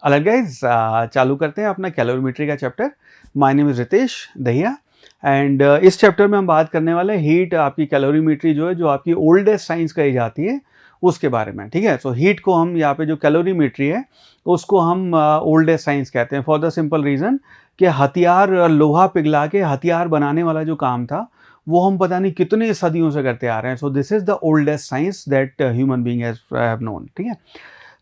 अलग गाइज चालू करते हैं अपना कैलोरीमेट्री का chapter. My name is Ritesh Dahiya and इस चैप्टर में हम बात करने वाले हैं हीट आपकी कैलोरीमेट्री जो है जो आपकी ओल्डेस्ट साइंस कही जाती है उसके बारे में। ठीक है, सो हीट को हम यहाँ पे जो कैलोरीमेट्री है उसको हम ओल्डेस्ट साइंस कहते हैं फॉर द सिंपल रीज़न कि हथियार लोहा पिघला के हथियार बनाने वाला जो काम था वो हम पता नहीं कितने सदियों से करते आ रहे हैं। So this is the oldest science that human being have known. ठीक है,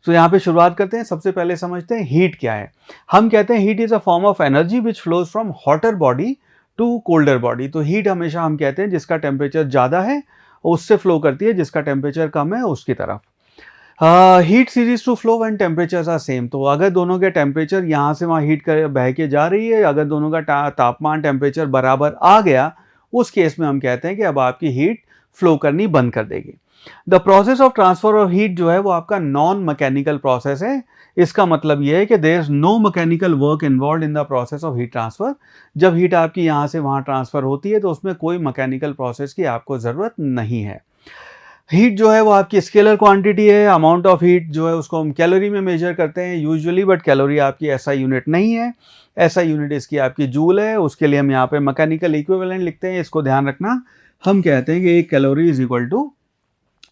तो यहाँ पे शुरुआत करते हैं। सबसे पहले समझते हैं हीट क्या है। हम कहते हैं heat is a form of energy which flows from hotter body to colder body. तो हीट हमेशा हम कहते हैं जिसका टेम्परेचर ज़्यादा है उससे फ्लो करती है जिसका टेम्परेचर कम है उसकी तरफ। हीट सीरीज to flow when temperatures are same. तो अगर दोनों के टेम्परेचर यहाँ से वहाँ हीट बह के जा रही है, अगर दोनों का तापमान टेम्परेचर बराबर आ गया, उस केस में हम कहते हैं कि अब आपकी हीट फ्लो करनी बंद कर देगी। The process of transfer of heat जो है वो आपका नॉन मैकेनिकल प्रोसेस है। इसका मतलब यह है कि there is no mechanical work involve in the process of heat transfer. जब हीट आपकी यहाँ से वहाँ ट्रांसफर होती है तो उसमें कोई मैकेनिकल प्रोसेस की आपको ज़रूरत नहीं है। हीट जो है वो आपकी स्केलर क्वांटिटी है। अमाउंट ऑफ हीट जो है उसको हम कैलोरी में मेजर करते हैं यूजुअली, बट कैलोरी आपकी एसआई यूनिट नहीं है। एसआई यूनिट इसकी आपकी जूल है। उसके लिए हम यहाँ पे मैकेनिकल इक्विवेलेंट लिखते हैं, इसको ध्यान रखना। हम कहते हैं कि एक calorie is equal to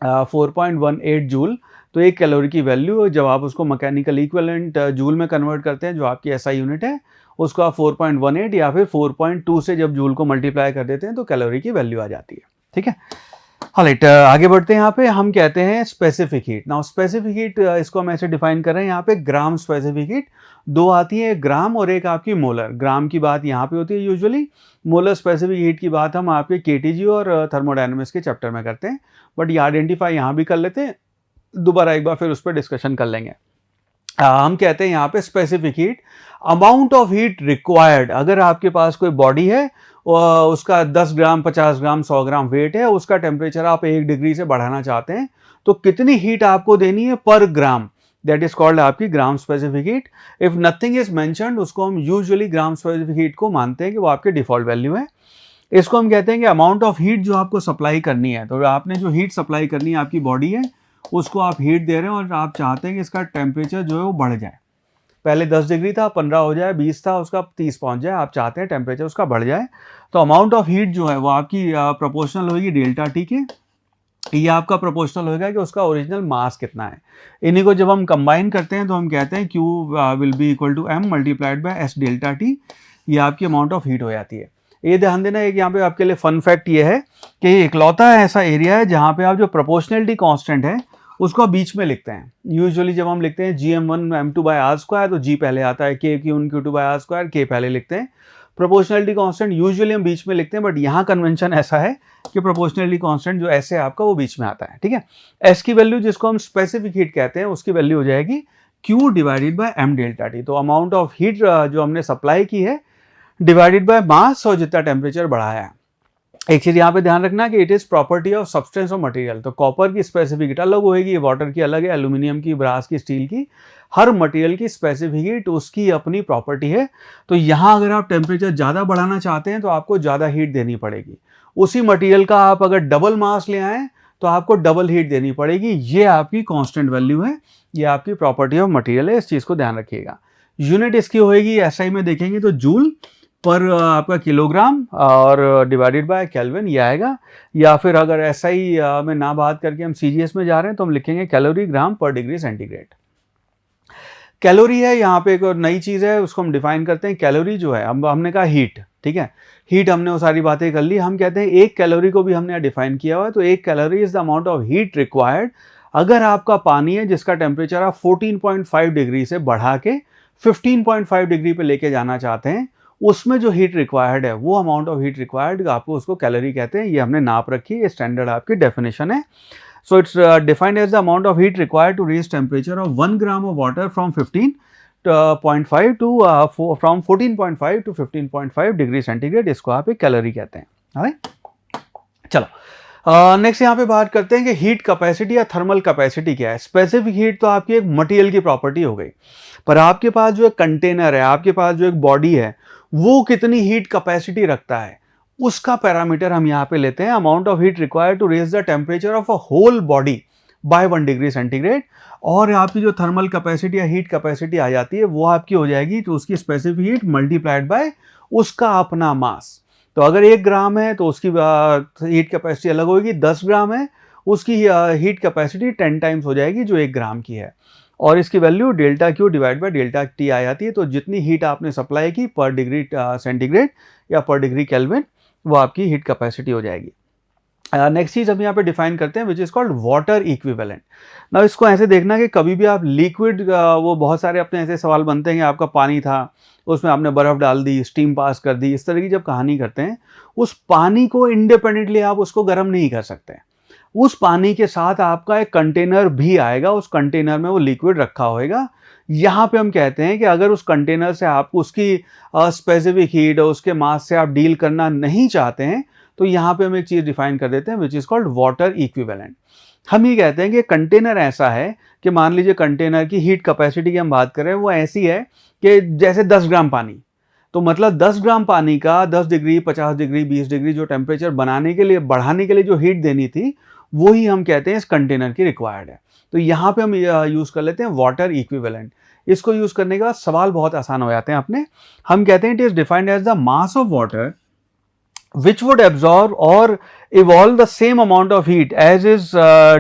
4.18 joule. तो एक कैलोरी की वैल्यू जब आप उसको मैकेनिकल इक्विवेलेंट जूल में कन्वर्ट करते हैं, जो आपकी एसआई यूनिट है उसको आप 4.18 या फिर 4.2 से जब जूल को मल्टीप्लाई कर देते हैं तो कैलोरी की वैल्यू आ जाती है। ठीक है, हालाइट आगे बढ़ते हैं। यहाँ पे हम कहते हैं specific heat. Now specific heat इसको हम ऐसे डिफाइन कर रहे हैं यहाँ पे ग्राम स्पेसिफिक हीट। दो आती है, एक ग्राम और एक आपकी मोलर। ग्राम की बात यहाँ पे होती है यूजुअली, मोलर स्पेसिफिक हीट की बात हम आपके केटीजी और थर्मोडायनामिक्स के चैप्टर में करते हैं, बट ये आइडेंटिफाई यहाँ भी कर लेते हैं, दोबारा एक बार फिर उस पर डिस्कशन कर लेंगे। हम कहते हैं यहाँ पे specific heat amount of heat required. अगर आपके पास कोई बॉडी है उसका 10 ग्राम 50 ग्राम 100 ग्राम वेट है, उसका टेम्परेचर आप 1 डिग्री से बढ़ाना चाहते हैं, तो कितनी हीट आपको देनी है पर ग्राम, दैट इज कॉल्ड आपकी gram specific heat. If nothing is mentioned उसको हम यूजुअली ग्राम स्पेसिफिक हीट को मानते हैं कि वो आपके डिफॉल्ट वैल्यू है। इसको हम कहते हैं कि अमाउंट ऑफ हीट जो आपको सप्लाई करनी है। तो आपने जो हीट सप्लाई करनी है आपकी बॉडी है उसको आप हीट दे रहे हैं और आप चाहते हैं कि इसका टेम्परेचर जो है वो बढ़ जाए। पहले 10 डिग्री था 15 हो जाए, 20 था उसका 30 पहुंच जाए, आप चाहते हैं टेम्परेचर उसका बढ़ जाए। तो अमाउंट ऑफ हीट जो है वो आपकी प्रोपोर्शनल होगी डेल्टा टी के। ये आपका प्रोपोर्शनल होगा कि उसका ओरिजिनल मास कितना है। इन्हीं को जब हम कंबाइन करते हैं तो हम कहते हैं Q will be equal to M multiplied by S delta T. ये आपकी अमाउंट ऑफ हीट हो जाती है। ये ध्यान देना, एक यहाँ पे आपके लिए फन फैक्ट ये है कि ये इकलौता ऐसा एरिया है जहाँ पे आप जो प्रोपोर्शनलिटी कांस्टेंट है उसको बीच में लिखते हैं। यूजुअली जब हम लिखते हैं GM1 M2 by R square तो G पहले आता है, K1 Q2 bye R square K पहले लिखते हैं। प्रोपोर्शनलिटी कांस्टेंट यूजुअली हम बीच में लिखते हैं, बट यहाँ कन्वेंशन ऐसा है कि प्रोपोर्शनलिटी कांस्टेंट जो ऐसे आपका वो बीच में आता है। ठीक है, S की वैल्यू जिसको हम स्पेसिफिक हीट कहते हैं उसकी वैल्यु हो जाएगी Q divided by M delta T. तो अमाउंट ऑफ हीट जो हमने सप्लाई की है डिवाइडेड बाय मास और जितना टेम्परेचर बढ़ाया है। एक चीज यहाँ पे ध्यान रखना कि it is property of substance और मटेरियल। तो कॉपर की स्पेसिफिक हीट अलग होगी, वाटर की अलग है, एल्यूमिनियम की, ब्रास की, स्टील की, हर मटेरियल की स्पेसिफिक हीट उसकी अपनी प्रॉपर्टी है। तो यहाँ अगर आप टेम्परेचर ज़्यादा बढ़ाना चाहते हैं तो आपको ज़्यादा हीट देनी पड़ेगी। उसी मटेरियल का आप अगर डबल मास ले आएँ तो आपको डबल हीट देनी पड़ेगी। ये आपकी कॉन्स्टेंट वैल्यू है, ये आपकी प्रॉपर्टी ऑफ मटेरियल है, इस चीज़ को ध्यान रखिएगा। यूनिट इसकी होएगी एसआई में देखेंगे तो जूल पर आपका किलोग्राम और डिवाइडेड बाय केल्विन ये आएगा, या फिर अगर एसआई में ना बात करके हम सीजीएस में जा रहे हैं तो हम लिखेंगे कैलोरी ग्राम पर डिग्री सेंटीग्रेड। कैलोरी है यहाँ पे एक और नई चीज़ है, उसको हम डिफाइन करते हैं। कैलोरी जो है हमने कहा हीट, ठीक है, हीट हमने वो सारी बातें कर ली। हम कहते हैं एक कैलोरी को भी हमने डिफाइन किया हुआ है। तो एक calorie is the amount of heat required. अगर आपका पानी है जिसका टेम्परेचर आप 14.5 डिग्री से बढ़ा के 15.5 डिग्री पे लेके जाना चाहते हैं, उसमें जो हीट रिक्वायर्ड है वो अमाउंट ऑफ हीट रिक्वायर्ड आपको उसको कैलोरी कहते हैं। ये हमने नाप रखी है, ये स्टैंडर्ड आपकी डेफिनेशन है। So it's defined as the amount of heat required to raise temperature of 1 gram of water from 15.5 to from 14.5 to 15.5 degree centigrade. इसको आप एक कैलोरी कहते हैं। चलो नेक्स्ट यहाँ पे बात करते हैं कि हीट कैपेसिटी या थर्मल कैपेसिटी क्या है। स्पेसिफिक हीट तो आपकी एक मटेरियल की प्रॉपर्टी हो गई, पर आपके पास जो एक कंटेनर है, आपके पास जो एक बॉडी है, वो कितनी हीट कैपेसिटी रखता है उसका पैरामीटर हम यहाँ पे लेते हैं। Amount of heat required to raise the temperature of a whole body by 1 degree centigrade, और आपकी जो थर्मल कैपेसिटी या हीट कैपेसिटी आ जाती है वो आपकी हो जाएगी तो उसकी स्पेसिफिक हीट मल्टीप्लाइड बाय उसका अपना मास। तो अगर 1 ग्राम है तो उसकी हीट कैपेसिटी अलग होगी, 10 ग्राम है उसकी हीट कैपेसिटी 10 टाइम्स हो जाएगी जो 1 ग्राम की है, और इसकी value delta Q divide by delta T आ जाती है। तो जितनी हीट आपने सप्लाई की पर डिग्री सेंटीग्रेड या पर डिग्री केल्विन, वो आपकी हीट कैपेसिटी हो जाएगी। नेक्स्ट चीज हम यहाँ पे डिफाइन करते हैं which is called water equivalent. ना इसको ऐसे देखना कि कभी भी आप लिक्विड, वो बहुत सारे अपने ऐसे सवाल बनते हैं कि आपका पानी था उसमें आपने बर्फ डाल दी, स्टीम पास कर दी, इस तरह की जब कहानी करते हैं, उस पानी को इंडिपेंडेंटली आप उसको गर्म नहीं कर सकते। उस पानी के साथ आपका एक कंटेनर भी आएगा, उस कंटेनर में वो लिक्विड रखा होगा। यहाँ पे हम कहते हैं कि अगर उस कंटेनर से आप उसकी स्पेसिफिक हीट और उसके मास से आप डील करना नहीं चाहते हैं, तो यहाँ पे हम एक चीज डिफाइन कर देते हैं which is called water equivalent. हम ये कहते हैं कि कंटेनर ऐसा है कि मान लीजिए कंटेनर की हीट कैपेसिटी की हम बात कर रहे हैं, वो ऐसी है कि जैसे 10 ग्राम पानी, तो मतलब 10 ग्राम पानी का 10 डिग्री, 50 डिग्री, 20 डिग्री जो टेम्परेचर बनाने के लिए, बढ़ाने के लिए जो हीट देनी थी, वो ही हम कहते हैं इस कंटेनर की रिक्वायर्ड है। तो यहाँ पे हम यूज कर लेते हैं वाटर इक्विवेलेंट। इसको यूज करने के बाद सवाल बहुत आसान हो जाते हैं अपने। हम कहते हैं it is defined as the mass of water which would absorb or evolve the same amount of heat as is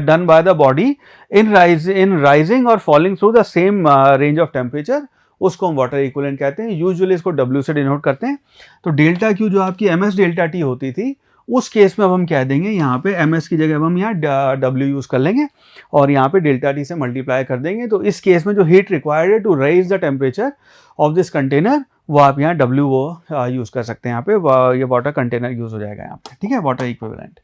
done by the body in rising or falling through the same range of temperature, उसको हम water equivalent कहते हैं। Usually इसको W से denote करते हैं। तो delta Q जो आपकी ms डेल्टा टी होती थी, उस केस में अब हम कह देंगे यहाँ पे ms की जगह अब हम यहाँ W यूज कर लेंगे और यहाँ पे डेल्टा टी से मल्टीप्लाई कर देंगे। तो इस केस में जो हीट रिक्वायर्ड है to rise the temperature of this container, वो आप यहाँ W वो यूज कर सकते हैं। यहाँ पे ये वाटर कंटेनर यूज हो जाएगा यहाँ पे, ठीक है, वाटर इक्विवेलेंट।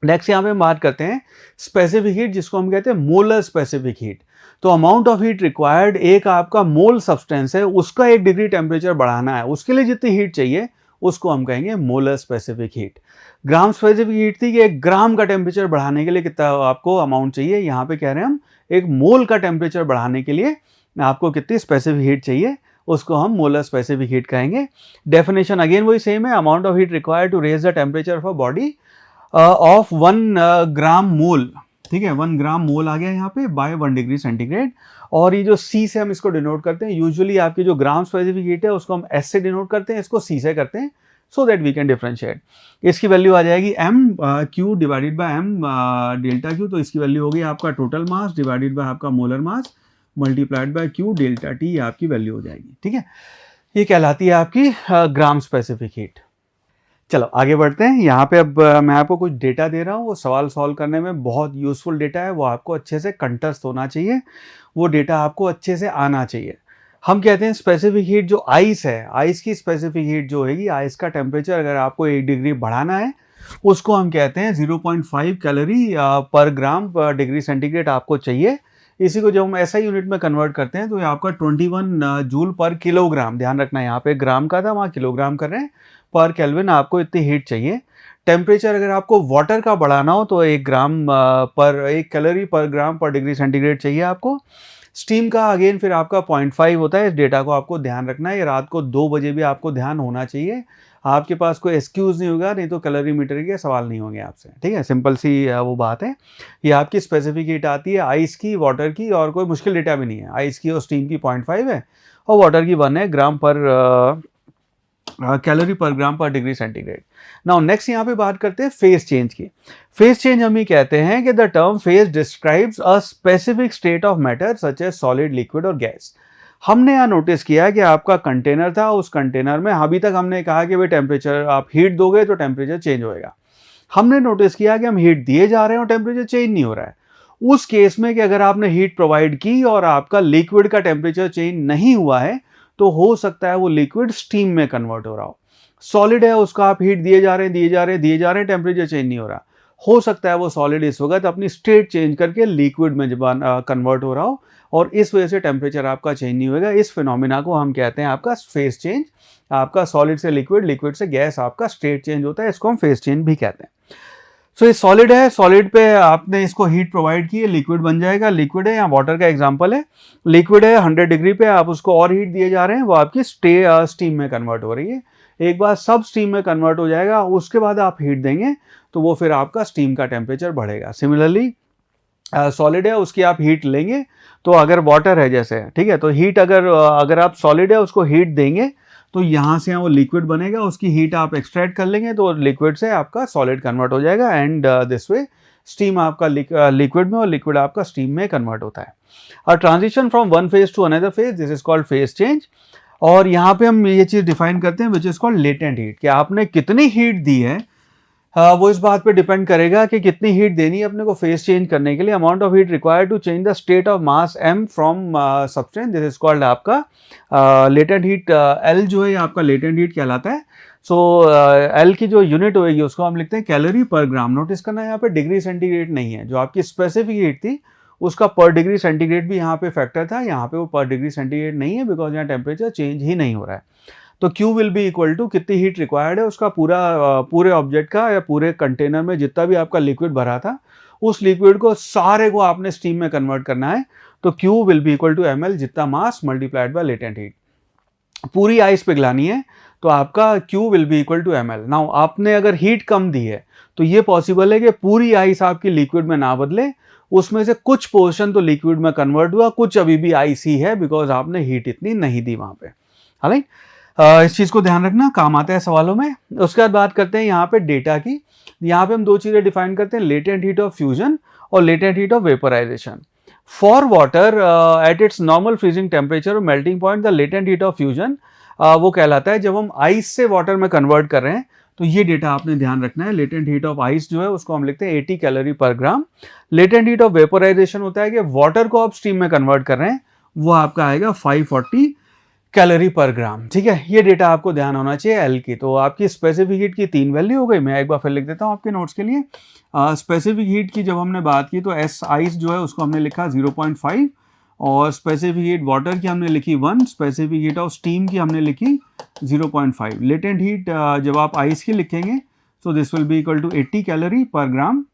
नेक्स्ट यहाँ पे हम बात करते हैं स्पेसिफिक हीट, जिसको हम कहते हैं मोलर स्पेसिफिक हीट। तो अमाउंट ऑफ हीट रिक्वायर्ड, एक आपका मोल सब्सटेंस है उसका 1 डिग्री टेम्परेचर बढ़ाना है, उसके लिए जितनी हीट चाहिए उसको हम कहेंगे molar specific heat. Gram specific heat थी कि 1 ग्राम का टेम्परेचर बढ़ाने के लिए कितना आपको अमाउंट चाहिए, यहाँ पे कह रहे हैं हम 1 मोल का टेम्परेचर बढ़ाने के लिए आपको कितनी स्पेसिफिक हीट चाहिए, उसको हम मोलर स्पेसिफिक हीट कहेंगे। डेफिनेशन अगेन वही सेम है, amount of heat required to raise the temperature of a body of 1 gram mole, ठीक है, 1 ग्राम मोल आ गया यहाँ पे बाय 1 डिग्री सेंटीग्रेड। और ये जो C से हम इसको डिनोट करते हैं, यूजुअली आपकी जो ग्राम स्पेसिफिक हीट है उसको हम S से डिनोट करते हैं, इसको C से करते हैं, so that we can differentiate. इसकी वैल्यू आ जाएगी m Q divided by m delta Q. तो इसकी वैल्यू होगी आपका टोटल मास डिवाइडेड बाय आपका molar mass multiplied by Q delta T, आपकी वैल्यू हो जाएगी, ठीक है। ये कहलाती है आपकी ग्राम स्पेसिफिक हीट। चलो आगे बढ़ते हैं। यहाँ पे अब मैं आपको कुछ डेटा दे रहा हूँ, वो सवाल सॉल्व करने में बहुत यूजफुल डेटा है, वो आपको अच्छे से कंठस्थ होना चाहिए, वो डेटा आपको अच्छे से आना चाहिए। हम कहते हैं स्पेसिफिक हीट जो आइस है, आइस की स्पेसिफिक हीट जो होगी, आइस का टेम्परेचर अगर आपको 1 डिग्री बढ़ाना है, उसको हम कहते हैं 0.5 कैलोरी पर ग्राम पर डिग्री सेंटीग्रेड आपको चाहिए। इसी को जब हम ऐसा यूनिट में कन्वर्ट करते हैं तो ये आपका 21 जूल पर किलोग्राम, ध्यान रखना यहाँ पे ग्राम का था, वहाँ किलोग्राम कर रहे हैं, पर केल्विन आपको इतनी हीट चाहिए। टेम्परेचर अगर आपको वाटर का बढ़ाना हो तो 1 कैलोरी पर ग्राम पर डिग्री सेंटीग्रेड चाहिए आपको। स्टीम का अगेन फिर आपका 0.5 होता है। इस डेटा को आपको ध्यान रखना है, ये रात को 2 बजे भी आपको ध्यान होना चाहिए, आपके पास कोई एक्सक्यूज नहीं होगा, नहीं तो कैलोरीमीटर के सवाल नहीं होंगे आपसे, ठीक है, सिंपल सी वो बात है। ये आपकी स्पेसिफिक हीट आती है आइस की, वाटर की, और कोई मुश्किल डेटा भी नहीं है। आइस की और स्टीम की 0.5 है और वाटर की 1 है ग्राम पर कैलोरी पर ग्राम पर डिग्री सेंटीग्रेड। नाउ नेक्स्ट यहाँ पे बात करते हैं फेज चेंज की। फेज चेंज हम ये कहते हैं कि the term phase describes a specific state of matter such as solid, liquid और गैस। हमने यहाँ नोटिस किया कि आपका कंटेनर था, उस कंटेनर में अभी तक हमने कहा कि भाई टेम्परेचर आप हीट दोगे तो टेम्परेचर चेंज होएगा। हमने नोटिस किया कि हम हीट दिए जा रहे हैं और टेम्परेचर चेंज नहीं हो रहा है। उस केस में कि अगर आपने हीट प्रोवाइड की और आपका लिक्विड का टेम्परेचर चेंज नहीं हुआ है, तो हो सकता है वो लिक्विड स्टीम में कन्वर्ट हो रहा हो। सॉलिड है, उसका आप हीट दिए जा रहे हैं, टेम्परेचर चेंज नहीं हो रहा, हो सकता है वो सॉलिड इस वक्त अपनी स्टेट चेंज करके लिक्विड में कन्वर्ट हो रहा हो और इस वजह से टेम्परेचर आपका चेंज नहीं होगा। इस फिनोमिना को हम कहते हैं आपका फेज चेंज। आपका सॉलिड से लिक्विड, लिक्विड से गैस, आपका स्टेट चेंज होता है, इसको हम फेज चेंज भी कहते हैं। सो ये सॉलिड है, सॉलिड पे आपने इसको हीट प्रोवाइड की है, लिक्विड बन जाएगा। लिक्विड है, यहाँ वाटर का एग्जांपल है, लिक्विड है 100 डिग्री पे, आप उसको और हीट दिए जा रहे हैं, वो आपकी स्टीम में कन्वर्ट हो रही है। एक बार सब स्टीम में कन्वर्ट हो जाएगा, उसके बाद आप हीट देंगे तो वो फिर आपका स्टीम का टेम्परेचर बढ़ेगा। सिमिलरली सॉलिड है उसकी आप हीट लेंगे, तो अगर वाटर है जैसे, ठीक है, तो हीट अगर आप सॉलिड है उसको हीट देंगे तो यहाँ से वो लिक्विड बनेगा, उसकी हीट आप एक्सट्रैक्ट कर लेंगे तो लिक्विड से आपका सॉलिड कन्वर्ट हो जाएगा एंड दिस वे स्टीम आपका लिक्विड में और लिक्विड आपका स्टीम में कन्वर्ट होता है। और transition from one phase two another phase, this is called phase change. और यहाँ पे हम ये चीज़ डिफाइन करते हैं which is called latent heat, कि आपने कितनी हीट दी है वो इस बात पे डिपेंड करेगा कि कितनी हीट देनी है अपने को फेज चेंज करने के लिए। Amount of heat required to change the state of mass m from substance, this is called आपका लेटेंट हीट। L जो है आपका लेटेंट हीट कहलाता है। सो L की जो यूनिट होगी उसको हम लिखते हैं कैलोरी पर ग्राम। नोटिस करना यहाँ पे डिग्री सेंटीग्रेड नहीं है, जो आपकी स्पेसिफिक हीट थी उसका पर डिग्री सेंटीग्रेड भी यहाँ पे फैक्टर था, यहाँ पे वो पर डिग्री सेंटीग्रेड नहीं है बिकॉज यहाँ टेम्परेचर चेंज ही नहीं हो रहा है। तो Q will be equal to कितनी हीट रिक्वायर्ड है उसका पूरे ऑब्जेक्ट का या पूरे कंटेनर में जितना भी आपका लिक्विड भरा था उस लिक्विड को सारे को आपने स्टीम में कन्वर्ट करना है। तो Q will be equal to ml, जितना mass multiplied by latent heat. पूरी आइस पिघलानी है तो आपका Q will be equal to ml। Now आपने अगर हीट कम दी है तो ये पॉसिबल है कि पूरी आइस आपकी लिक्विड में ना बदले, उसमें से कुछ पोर्शन तो लिक्विड में कन्वर्ट हुआ, कुछ अभी भी आइस ही है बिकॉज आपने हीट इतनी नहीं दी वहां पे। हालांकि इस चीज़ को ध्यान रखना, काम आता है सवालों में। उसके बाद बात करते हैं यहाँ पे डेटा की। यहाँ पे हम दो चीज़ें डिफाइन करते हैं, लेटेंट हीट ऑफ फ्यूजन और latent heat of vaporisation. For water at its normal freezing temperature और melting point, the latent heat of fusion वो कहलाता है जब हम आइस से वाटर में कन्वर्ट कर रहे हैं। तो ये डेटा आपने ध्यान रखना है। लेटेंट हीट ऑफ आइस जो है उसको हम लिखते हैं 80 calorie per gram. Latent heat of vaporisation होता है कि वाटर को आप स्टीम में कन्वर्ट कर रहे हैं, वो आपका आएगा 540 कैलोरी पर ग्राम। ठीक है, ये डेटा आपको ध्यान होना चाहिए एल की। तो आपकी स्पेसिफिक हीट की 3 वैल्यू हो गई, मैं एक बार फिर लिख देता हूँ आपके नोट्स के लिए। स्पेसिफिक हीट की जब हमने बात की तो एस आइस जो है उसको हमने लिखा 0.5 और स्पेसिफिक हीट वाटर की हमने लिखी 1, स्पेसिफिक हीट ऑफ स्टीम की हमने लिखी 0.5। लेटेंट हीट जब आप आइस की लिखेंगे so this will be equal to 80 calorie per gram,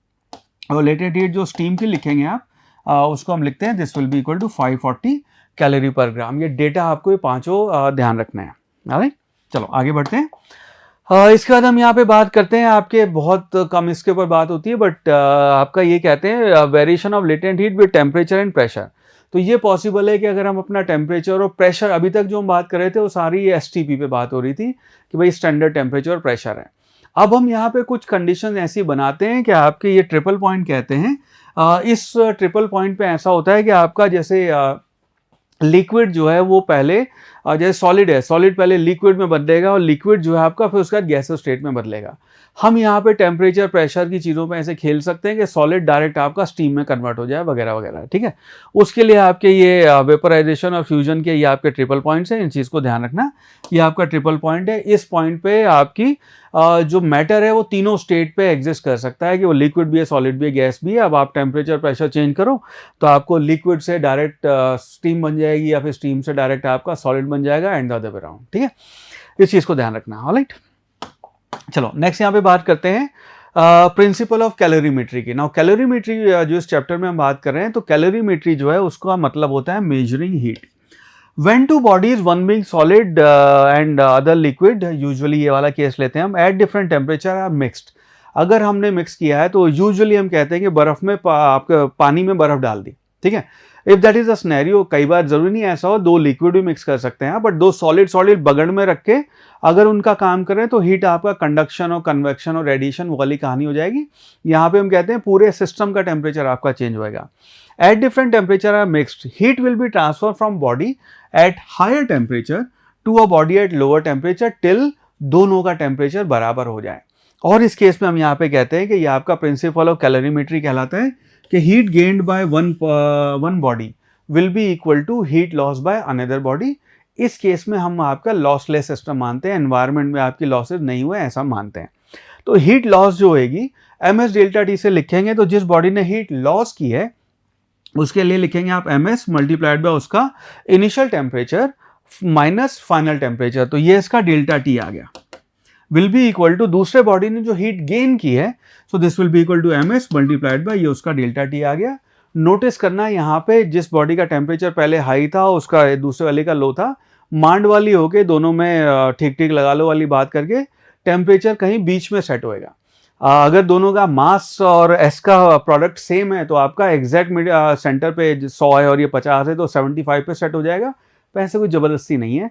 और लेटेंट हीट जो स्टीम की लिखेंगे आप उसको हम लिखते हैं this will be equal to 540 calorie per gram. ये डेटा आपको ये पांचों ध्यान रखना है। राइट, चलो आगे बढ़ते हैं। इसके बाद हम यहाँ पे बात करते हैं, आपके बहुत कम इसके ऊपर बात होती है बट आपका ये कहते हैं variation of latent heat with temperature and pressure. तो ये पॉसिबल है कि अगर हम अपना टेम्परेचर और प्रेशर, अभी तक जो हम बात कर रहे थे वो सारी STP पे बात हो रही थी कि भाई स्टैंडर्ड टेम्परेचर और प्रेशर है। अब हम यहाँ पे कुछ कंडीशन ऐसी बनाते हैं कि आपके ये ट्रिपल पॉइंट कहते हैं। इस ट्रिपल पॉइंट पे ऐसा होता है कि आपका जैसे लिक्विड जो है वो पहले जैसे सॉलिड है, सॉलिड पहले लिक्विड में बदलेगा और लिक्विड जो है आपका फिर उसके बाद गैसेस स्टेट में बदलेगा। हम यहाँ पे टेम्परेचर प्रेशर की चीज़ों पे ऐसे खेल सकते हैं कि सॉलिड डायरेक्ट आपका स्टीम में कन्वर्ट हो जाए वगैरह वगैरह। ठीक है, उसके लिए आपके ये वेपोराइजेशन और फ्यूजन के ये आपके ट्रिपल पॉइंट्स हैं, इन चीज़ को ध्यान रखना। ये आपका ट्रिपल पॉइंट है। इस पॉइंट पे आपकी जो मैटर है वो तीनों स्टेट पे एग्जिस्ट कर सकता है कि वो लिक्विड भी है, सॉलिड भी है, गैस भी है। अब आप टेम्परेचर प्रेशर चेंज करो तो आपको लिक्विड से डायरेक्ट स्टीम बन जाएगी या फिर स्टीम से डायरेक्ट आपका सॉलिड बन जाएगा and the other way around. ठीक है, इस चीज़ को ध्यान रखना। ऑलराइट, चलो नेक्स्ट यहाँ पे बात करते हैं प्रिंसिपल ऑफ कैलोरीमेट्री की। नाउ कैलोरीमेट्री जो इस चैप्टर में हम बात कर रहे हैं, तो कैलोरीमेट्री जो है उसका मतलब होता है measuring heat. When two bodies, one being solid and other liquid, usually ये वाला केस लेते हैं हम, at different temperature are mixed। अगर हमने मिक्स किया है तो यूजुअली हम कहते हैं कि बर्फ में आपके पानी में बर्फ डाल दी। ठीक है, if that is a scenario, कई बार जरूरी नहीं ऐसा हो, दो लिक्विड भी मिक्स कर सकते हैं बट दो सॉलिड सॉलिड बगड़ में रख के अगर उनका काम करें तो हीट आपका कंडक्शन और कन्वेक्शन और रेडिएशन वाली कहानी हो जाएगी। यहाँ पे हम कहते हैं पूरे सिस्टम का टेम्परेचर आपका चेंज होएगा। At different temperature are mixed, heat will be transferred from body at higher temperature to a body at lower temperature till दोनों का टेम्परेचर बराबर हो जाए। और इस केस में हम यहाँ पे कहते हैं कि ये आपका प्रिंसिपल ऑफ कैलोरीमेट्री कहलाता है कि heat gained by one body will be equal to heat loss by another body. इस केस में हम आपका लॉसलेस सिस्टम मानते हैं, एनवायरमेंट में आपकी लॉसेस नहीं हुए ऐसा मानते हैं। तो हीट लॉस जो होगी ms डेल्टा टी से लिखेंगे, तो जिस बॉडी ने हीट लॉस की है उसके लिए लिखेंगे आप ms मल्टीप्लाइड बाय उसका initial temperature minus final temperature. तो ये इसका डेल्टा टी आ गया, विल बी इक्वल टू दूसरे बॉडी ने जो हीट गेन की है, so this will be equal to ms multiplied by ये उसका डेल्टा टी आ गया। नोटिस करना यहाँ पे जिस बॉडी का टेम्परेचर पहले हाई था उसका दूसरे वाले का लो था, मांड वाली होके दोनों में ठीक ठीक लगा लो वाली बात करके टेम्परेचर कहीं बीच में सेट होएगा। अगर दोनों का मास और एस का प्रोडक्ट सेम है तो आपका एग्जैक्ट सेंटर पे 100 है और ये 50 है तो 75 पे सेट हो जाएगा। तो ऐसे कोई ज़बरदस्ती नहीं है,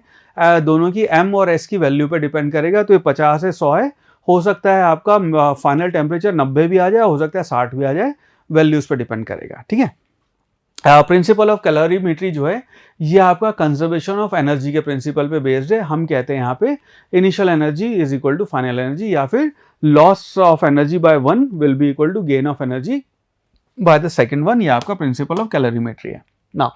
दोनों की एम और एस की वैल्यू पे डिपेंड करेगा। तो ये 50 है 100 है, हो सकता है आपका फाइनल टेम्परेचर 90 भी आ जाए, हो सकता है 60 भी आ जाए, वैल्यूज़ पे डिपेंड करेगा। ठीक है, प्रिंसिपल ऑफ कैलोरीमेट्री जो है ये आपका कंजर्वेशन ऑफ एनर्जी के प्रिंसिपल पे बेस्ड है। हम कहते हैं यहाँ पे initial energy is equal to final energy, या फिर loss of energy by one will be equal to gain of energy by the second one. ये आपका प्रिंसिपल ऑफ कैलोरीमेट्री है। नाउ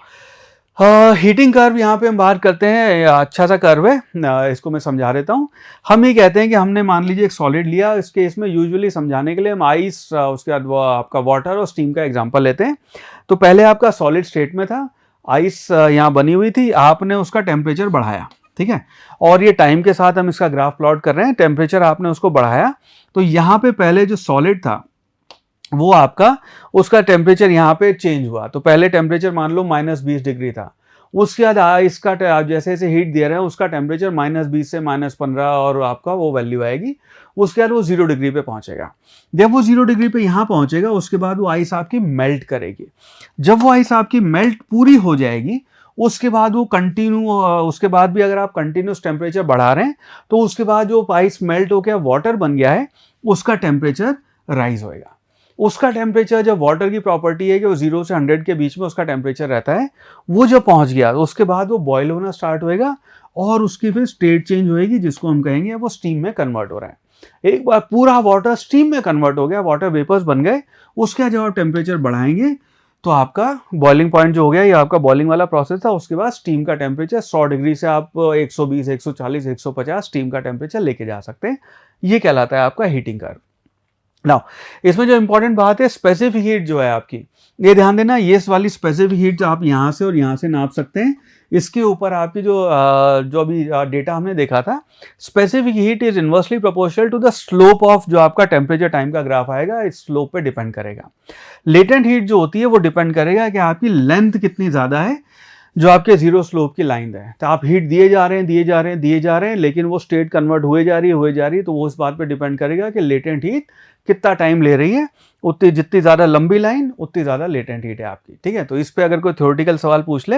हीटिंग कर्व यहाँ पे हम बात करते हैं, अच्छा सा कर्व है, इसको मैं समझा देता हूँ। हम ये कहते हैं कि हमने मान लीजिए एक सॉलिड लिया, इस केस में यूजुअली समझाने के लिए हम आइस, उसके बाद आपका वाटर और स्टीम का एग्जांपल लेते हैं। तो पहले आपका सॉलिड स्टेट में था, आइस यहाँ बनी हुई थी, आपने उसका टेम्परेचर बढ़ाया, ठीक है, और ये टाइम के साथ हम इसका ग्राफ प्लॉट कर रहे हैं, टेम्परेचर आपने उसको बढ़ाया। तो यहाँ पे पहले जो सॉलिड था वो आपका, उसका टेम्परेचर यहाँ पे चेंज हुआ। तो पहले टेम्परेचर मान लो -20 डिग्री था, उसके बाद इसका जैसे जैसे हीट दे रहे हैं उसका टेम्परेचर -20 से -15 और आपका वो वैल्यू आएगी। उसके बाद वो 0 डिग्री पे पहुंचेगा। जब वो 0 डिग्री पे यहाँ पहुंचेगा उसके बाद वो आइस आपकी मेल्ट करेगी। जब वो आइस आपकी मेल्ट पूरी हो जाएगी उसके बाद वो उसके बाद भी अगर आप कंटिन्यूस टेम्परेचर बढ़ा रहे हैं तो उसके बाद जो आइस मेल्ट होकर वाटर बन गया है उसका टेम्परेचर राइज होएगा। उसका टेम्परेचर, जब वाटर की प्रॉपर्टी है कि वो 0 से 100 के बीच में उसका टेम्परेचर रहता है, वो जब पहुंच गया तो उसके बाद वो बॉयल होना स्टार्ट होएगा और उसकी फिर स्टेट चेंज होएगी, जिसको हम कहेंगे वो स्टीम में कन्वर्ट हो रहा है। एक बार पूरा वाटर स्टीम में कन्वर्ट हो गया, वाटर वेपर्स बन गए, उसके बाद जब आप टेम्परेचर बढ़ाएंगे तो आपका बॉइलिंग पॉइंट जो हो गया, ये आपका बॉइलिंग वाला प्रोसेस था। उसके बाद स्टीम का टेम्परेचर 100 डिग्री से आप 120, 140, 150 स्टीम का टेम्परेचर लेके जा सकते हैं। ये कहलाता है आपका हीटिंग कर्व। नाउ इसमें जो इंपॉर्टेंट बात है, स्पेसिफिक हीट जो है आपकी, ये ध्यान देना, ये वाली स्पेसिफिक हीट आप यहाँ से और यहाँ से नाप सकते हैं। इसके ऊपर आपकी जो अभी डेटा हमने देखा था, specific heat is inversely proportional to the slope of जो आपका टेम्परेचर टाइम का ग्राफ आएगा, इस स्लोप पे डिपेंड करेगा। लेटेंट हीट जो होती है वो डिपेंड करेगा कि आपकी लेंथ कितनी ज़्यादा है, जो आपके जीरो स्लोप की लाइन है। तो आप हीट दिए जा रहे हैं, लेकिन वो स्टेट कन्वर्ट हुए जा रही है, तो वो इस बात पे डिपेंड करेगा कि लेटेंट हीट कितना टाइम ले रही है। उतनी जितनी ज़्यादा लंबी लाइन उतनी ज़्यादा लेटेंट हीट है आपकी। ठीक है, तो इस पे अगर कोई थ्योरेटिकल सवाल पूछ ले,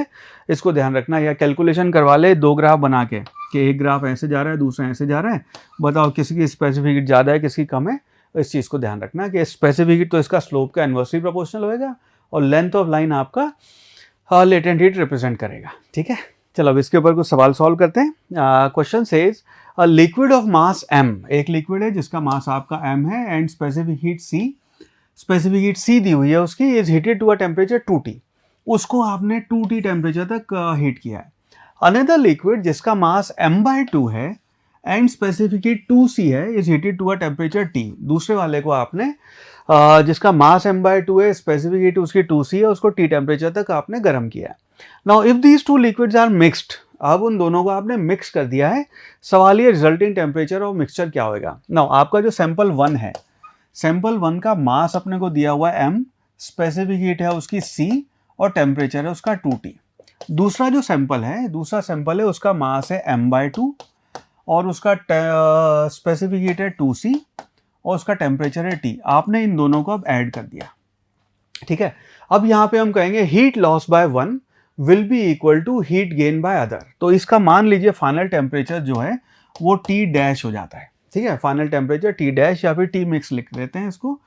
इसको ध्यान रखना, या कैलकुलेशन करवा ले 2 ग्राफ बना के कि एक ग्राफ ऐसे जा रहा है, दूसरा ऐसे जा रहा है, बताओ किसी की स्पेसिफिक हीट ज़्यादा है, किसकी कम है। इस चीज़ को ध्यान रखना कि स्पेसिफिक हीट तो इसका स्लोप का इनवर्सली प्रोपोर्शनल होएगा और लेंथ ऑफ लाइन आपका लेटेंट हीट रिप्रेजेंट करेगा। ठीक है, चलो अब इसके ऊपर कुछ सवाल सॉल्व करते हैं। Question says a liquid of mass m, एक लिक्विड है जिसका मास आपका m है and specific heat c, specific heat c दी हुई है उसकी, is heated to a temperature 2T, उसको आपने 2T टेम्परेचर तक हीट किया है। अनदर लिक्विड जिसका मास m/2 है एंड स्पेसिफिक हीट 2C है, is heated to a temperature T, दूसरे वाले को आपने जिसका मास m/2 है, स्पेसिफिक हीट उसकी 2C है, उसको T टेम्परेचर तक आपने गर्म किया है। Now if these two liquids are mixed, अब उन दोनों को आपने मिक्स कर दिया है, सवाल ये रिजल्टिंग टेम्परेचर ऑफ मिक्सचर क्या होगा। नाउ आपका जो सैंपल 1 है, सैंपल 1 का मास अपने को दिया हुआ है m, स्पेसिफिक हीट है उसकी C और टेम्परेचर है उसका 2T। दूसरा जो सैंपल है, उसका मास है m/2 और उसका स्पेसिफिक हीट है 2C और उसका टेम्परेचर है T। आपने इन दोनों को अब ऐड कर दिया। ठीक है, अब यहाँ पे हम कहेंगे heat loss by 1 will be equal to heat gain by other. तो इसका मान लीजिए फाइनल टेम्परेचर जो है वो T डैश हो जाता है। ठीक है, फाइनल टेम्परेचर T डैश या फिर T मिक्स लिख देते हैं इसको,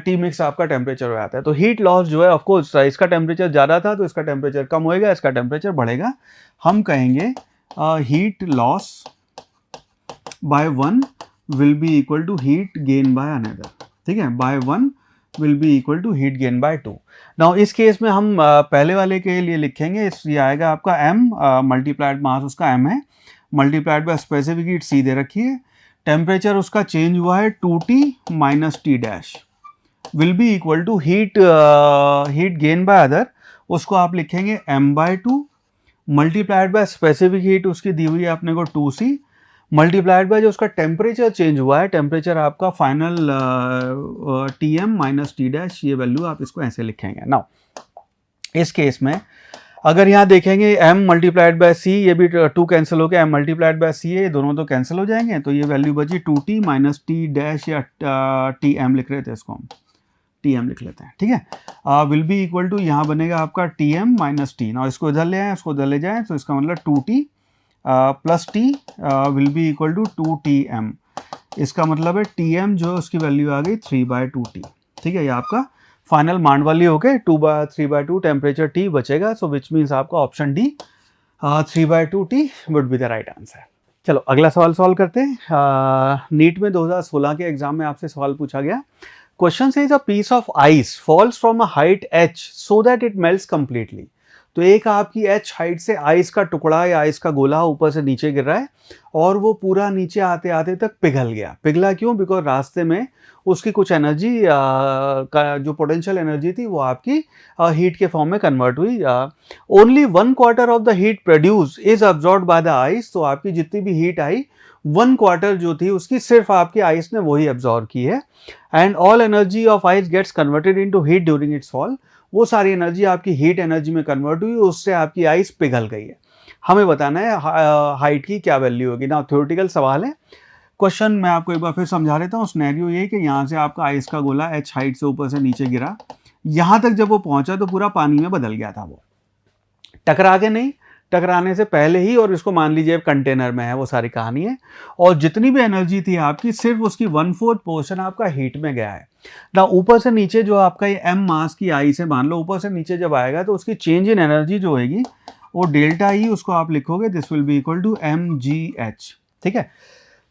T मिक्स आपका टेम्परेचर हो जाता है। तो हीट लॉस जो है, ऑफकोर्स इसका टेम्परेचर ज़्यादा था तो इसका टेम्परेचर कम होएगा, इसका टेम्परेचर बढ़ेगा। हम कहेंगे heat loss by 1 will be equal to heat gain by another। ठीक है, by 1 will be equal to heat gain by 2। Now इस केस में हम पहले वाले के लिए लिखेंगे, ये आएगा आपका m मल्टीप्लाइड मास उसका m है, multiplied by specific heat C दे रखी है, टेम्परेचर उसका चेंज हुआ है 2T minus T dash will be equal to heat gain by other, उसको आप लिखेंगे m/2 multiplied by specific heat उसकी दी हुई है अपने को 2C मल्टीप्लाइड बाय जो उसका टेम्परेचर चेंज हुआ है, टेम्परेचर आपका final Tm minus T dash, ये वैल्यू आप इसको ऐसे लिखेंगे। नाउ इस केस में अगर यहाँ देखेंगे m मल्टीप्लाइड बाय c, ये भी 2 कैंसिल हो गया, m मल्टीप्लाइड बाय c है, ये दोनों तो कैंसिल हो जाएंगे, तो ये वैल्यू बची 2t माइनस टी डैश या tm लिख रहे थे, इसको हम tm लिख लेते हैं, ठीक है। विल बी इक्वल टू यहाँ बनेगा आपका tm माइनस टी। ना इसको इधर ले आए, इसको इधर ले जाएं, तो इसका मतलब 2t plus T will be equal to 2tm। इसका मतलब है tm जो है उसकी वैल्यू आ गई 3/2t, ठीक है। ये आपका फाइनल मांडवाली हो गए 3/2 टेम्परेचर T बचेगा, सो विच मीन्स आपका option D 3/2T would be the right answer. चलो अगला सवाल सॉल्व करते हैं। नीट में 2016 के एग्जाम में आपसे सवाल पूछा गया, question says a piece of ice falls from a height h so that it melts completely. तो एक आपकी h हाइट से आइस का टुकड़ा या आइस का गोला ऊपर से नीचे गिर रहा है और वो पूरा नीचे आते आते तक पिघल गया। पिघला क्यों? बिकॉज रास्ते में उसकी कुछ एनर्जी का जो पोटेंशियल एनर्जी थी वो आपकी हीट के फॉर्म में कन्वर्ट हुई। Only 1/4 of the heat produce is absorbed by the ice. तो आपकी जितनी भी हीट आई 1/4 जो थी उसकी सिर्फ आपकी आइस ने वही एब्जॉर्ब की है। And all energy of ice gets converted into heat during its fall. वो सारी एनर्जी आपकी हीट एनर्जी में कन्वर्ट हुई, उससे आपकी आइस पिघल गई है। हमें बताना है हाइट की क्या वैल्यू होगी। ना थ्योरेटिकल सवाल है। क्वेश्चन मैं आपको एक बार फिर समझा देता हूँ। सिनेरियो ये कि यहाँ से आपका आइस का गोला h हाइट से ऊपर से नीचे गिरा, यहाँ तक जब वो पहुंचा तो पूरा पानी में बदल गया था। वो टकरा के नहीं, टकराने से पहले ही, और इसको मान लीजिए कंटेनर में है, वो सारी कहानी है। और जितनी भी एनर्जी थी आपकी सिर्फ उसकी 1/4 पोर्शन आपका हीट में गया है ना। ऊपर से नीचे जो आपका ये m मास की आई से मान लो ऊपर से नीचे जब आएगा तो उसकी चेंज इन एनर्जी जो होगी वो डेल्टा ई, उसको आप लिखोगे this will be equal to mgh, ठीक है।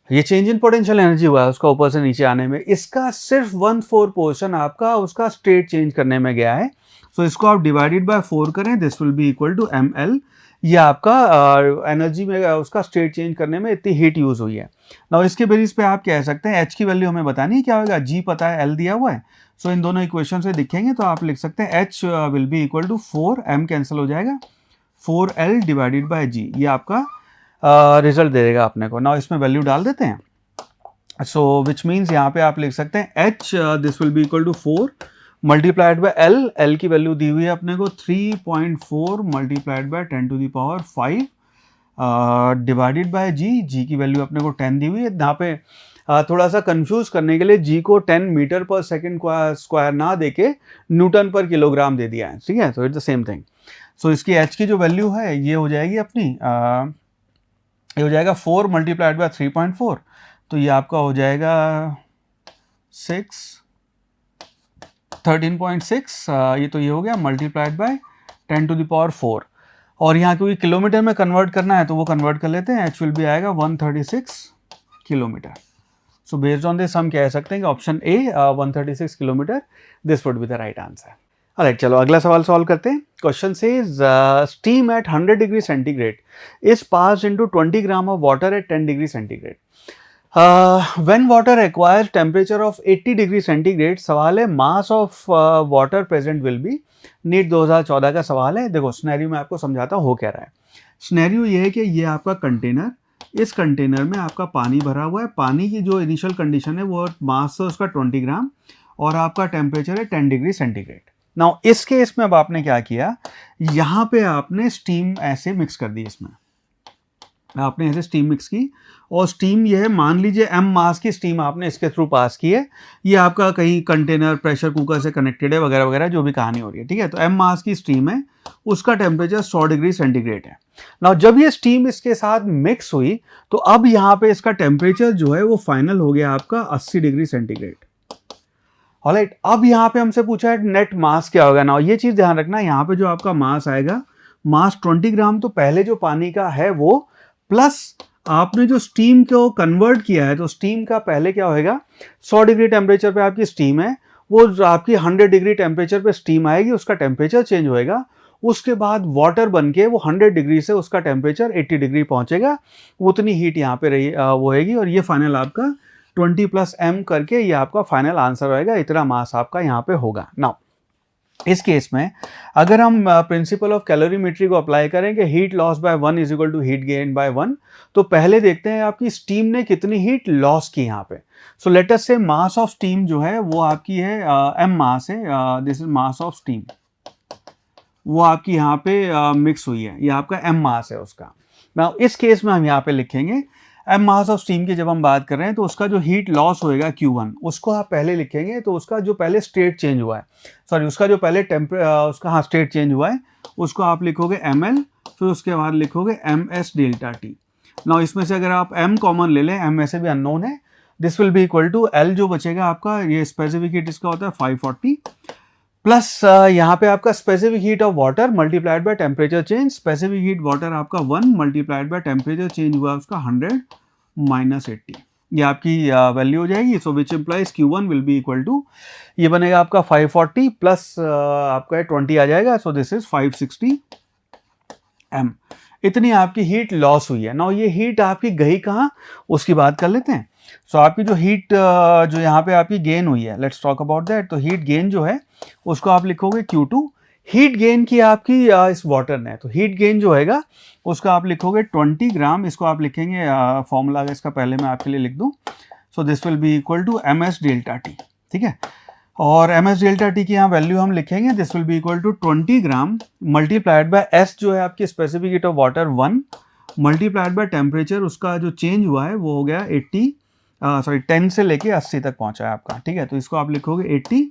ये चेंज इन पोटेंशियल एनर्जी हुआ है उसका ऊपर से नीचे आने में, इसका सिर्फ 1/4 पोर्शन आपका उसका स्टेट चेंज करने में गया है। सो इसको आप डिवाइडेड बाय 4 करें, this will be equal to ml। ये आपका एनर्जी में उसका स्टेट चेंज करने में इतनी हीट यूज हुई है। नाउ इसके बेसिस पे आप कह सकते हैं h की वैल्यू हमें बतानी है क्या होगा, g पता है, l दिया हुआ है। सो इन दोनों इक्वेशन से दिखेंगे तो आप लिख सकते हैं h will be equal to 4, m cancel हो जाएगा, 4l डिवाइडेड बाय g। ये आपका रिजल्ट दे देगा अपने को। नाउ इसमें वैल्यू डाल देते हैं। सो विच मीन्स यहाँ पे आप लिख सकते हैं h this will be equal to 4 multiplied by l। l की वैल्यू दी हुई है अपने को 3.4 multiplied by 10 to the power 5 divided by g। g की वैल्यू अपने को 10 दी हुई है। यहाँ पे थोड़ा सा कंफ्यूज करने के लिए g को 10 मीटर पर सेकेंड स्क्वायर ना देके न्यूटन पर किलोग्राम दे दिया है, ठीक है। तो इट्स द सेम थिंग। सो इसकी h की जो वैल्यू है ये हो जाएगी अपनी ये हो जाएगा 4 मल्टीप्लाइड बाय 3.4, तो ये आपका हो जाएगा 13.6। ये तो ये हो गया multiplied by 10 to the power 4। और यहाँ क्योंकि किलोमीटर में कन्वर्ट करना है तो वो कन्वर्ट कर लेते हैं, h विल भी आएगा 136 kilometre. So based on this हम कह सकते हैं कि option A 136 kilometre this would be the right answer. Alright, चलो अगला सवाल सॉल्व करते हैं। Question says steam at 100 degree centigrade is passed into 20 gram of water at 10 degree centigrade. When water acquires temperature of 80 degree centigrade. सवाल है mass of water present will be. NEET 2014 का सवाल है। देखो सिनेरियो में आपको समझाता हूँ हो क्या रहा है। सिनेरियो ये है कि ये आपका कंटेनर, इस कंटेनर में आपका पानी भरा हुआ है। पानी की जो इनिशियल कंडीशन है वो मास है उसका 20 ग्राम और आपका टेम्परेचर है 10 डिग्री सेंटीग्रेड। नाउ इस केस में अब आपने क्या किया, यहाँ पे आपने स्टीम ऐसे मिक्स कर दी, इसमें आपने ऐसे स्टीम मिक्स की और स्टीम ये है, मान लीजिए m मास की स्टीम आपने इसके थ्रू पास की है। ये आपका कहीं कंटेनर प्रेशर कुकर से कनेक्टेड है वगैरह वगैरह जो भी कहानी हो रही है, ठीक है। तो m मास की स्टीम है, उसका टेम्परेचर 100 डिग्री सेंटीग्रेड है। नाउ जब ये स्टीम इसके साथ मिक्स हुई तो अब यहाँ पे इसका टेम्परेचर जो है वो फाइनल हो गया आपका 80 डिग्री सेंटीग्रेड। ऑलराइट, अब यहाँ पे हमसे पूछा है नेट मास क्या होगा। ना ये चीज ध्यान रखना, यहाँ पे जो आपका मास आएगा, मास 20 ग्राम तो पहले जो पानी का है वो, प्लस आपने जो स्टीम को कन्वर्ट किया है तो स्टीम का पहले क्या होएगा, 100 डिग्री टेम्परेचर पे आपकी स्टीम है, वो आपकी 100 डिग्री टेम्परेचर पे स्टीम आएगी, उसका टेम्परेचर चेंज होएगा। उसके बाद वाटर बन के वो 100 डिग्री से उसका टेम्परेचर 80 डिग्री पहुंचेगा। उतनी हीट यहाँ पे रही वो होएगी और ये फाइनल आपका 20 प्लस m करके ये आपका फाइनल आंसर होएगा। इतना मास आपका यहाँ पे होगा। नाउ इस केस में अगर हम प्रिंसिपल ऑफ कैलोरीमेट्री को अप्लाई करेंगे, heat loss by 1 is equal to heat gain by 1, तो पहले देखते हैं आपकी स्टीम ने कितनी हीट लॉस की यहाँ पे। सो लेट अस से मास ऑफ स्टीम जो है वो आपकी है m मास है, this is mass of steam. वो आपकी यहाँ पे मिक्स हुई है, ये आपका m मास है उसका। ना इस केस में हम यहाँ पे लिखेंगे m मास ऑफ स्टीम की जब हम बात कर रहे हैं तो उसका जो हीट लॉस होएगा Q1 उसको आप पहले लिखेंगे, तो उसका जो पहले स्टेट चेंज हुआ है, सॉरी उसका जो पहले उसका हाँ स्टेट चेंज हुआ है उसको आप लिखोगे ml, फिर उसके बाद लिखोगे ms डेल्टा टी। ना इसमें से अगर आप m कॉमन ले लें, m वैसे भी अननोन है, this will be equal to L जो बचेगा आपका, ये स्पेसिफिक हीट इसका होता है 540 प्लस यहाँ पे आपका specific heat of water multiplied by temperature change, specific heat water आपका 1 मल्टीप्लाइड बाय टेम्परेचर चेंज हुआ उसका 100 माइनस 80, ये आपकी वैल्यू हो जाएगी। So which implies Q1 will be equal to, ये बनेगा आपका 540 प्लस आपका 20 आ जाएगा, सो दिस इज 560 m। इतनी आपकी हीट लॉस हुई है। नाउ ये हीट आपकी गई कहाँ, उसकी बात कर लेते हैं। सो आपकी जो हीट जो यहाँ पे आपकी गेन हुई है, लेट्स टॉक अबाउट दैट। तो हीट गेन जो है उसको आप लिखोगे Q2, हीट गेन की आपकी इस वाटर ने, तो हीट गेन जो होएगा उसका आप लिखोगे 20 ग्राम, इसको आप लिखेंगे फॉर्मूला इसका पहले मैं आपके लिए लिख दूँ। So this will be equal to ms delta T, ठीक है। और ms डेल्टा टी की यहाँ वैल्यू हम लिखेंगे, this will be equal to 20 gram multiplied by s जो है आपकी specific heat of water 1 multiplied by temperature, उसका जो चेंज हुआ है वो हो गया 10 से लेके 80 तक पहुंचा है आपका, ठीक है। तो इसको आप लिखोगे 80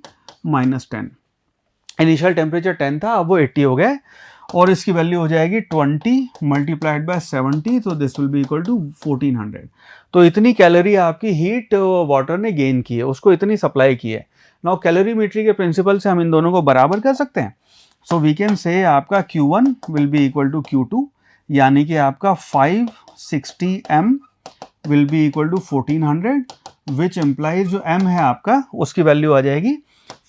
माइनस 10, इनिशियल टेम्परेचर 10 था, अब वो 80 हो गया, और इसकी वैल्यू हो जाएगी 20 मल्टीप्लाइड बाय 70, तो this will be equal to 1400। तो इतनी कैलोरी आपकी हीट वाटर ने गेन की है, उसको इतनी सप्लाई की है। नाउ कैलोरीमेट्री के प्रिंसिपल से हम इन दोनों को बराबर कर सकते हैं। सो वी कैन से आपका Q1 will be equal to Q2, यानी कि आपका 560 m will be equal to 1400, which implies जो m है आपका उसकी वैल्यू आ जाएगी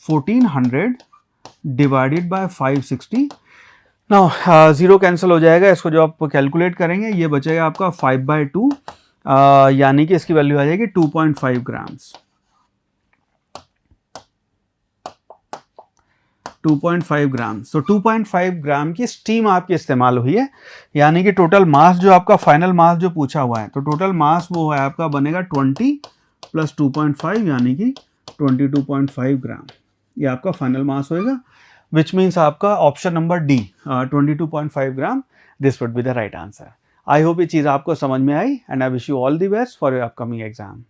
1400 divided by 560। Now zero cancel हो जाएगा, इसको जो आप कैलकुलेट करेंगे ये बचेगा आपका 5/2, यानी कि इसकी वैल्यू आ जाएगी 2.5 ग्राम्स। 2.5 ग्राम, सो 2.5 ग्राम की स्टीम आपकी इस्तेमाल हुई है, यानी कि टोटल मास जो आपका फाइनल मास जो पूछा हुआ है, तो टोटल मास वो है आपका बनेगा 20 प्लस 2.5 यानी कि 22.5 ग्राम, ये आपका फाइनल मास होएगा, विच मीन्स आपका option number D 22.5 gram, this would be the right answer. I hope ये चीज़ आपको समझ में आई, and I wish you all the best for your upcoming exam.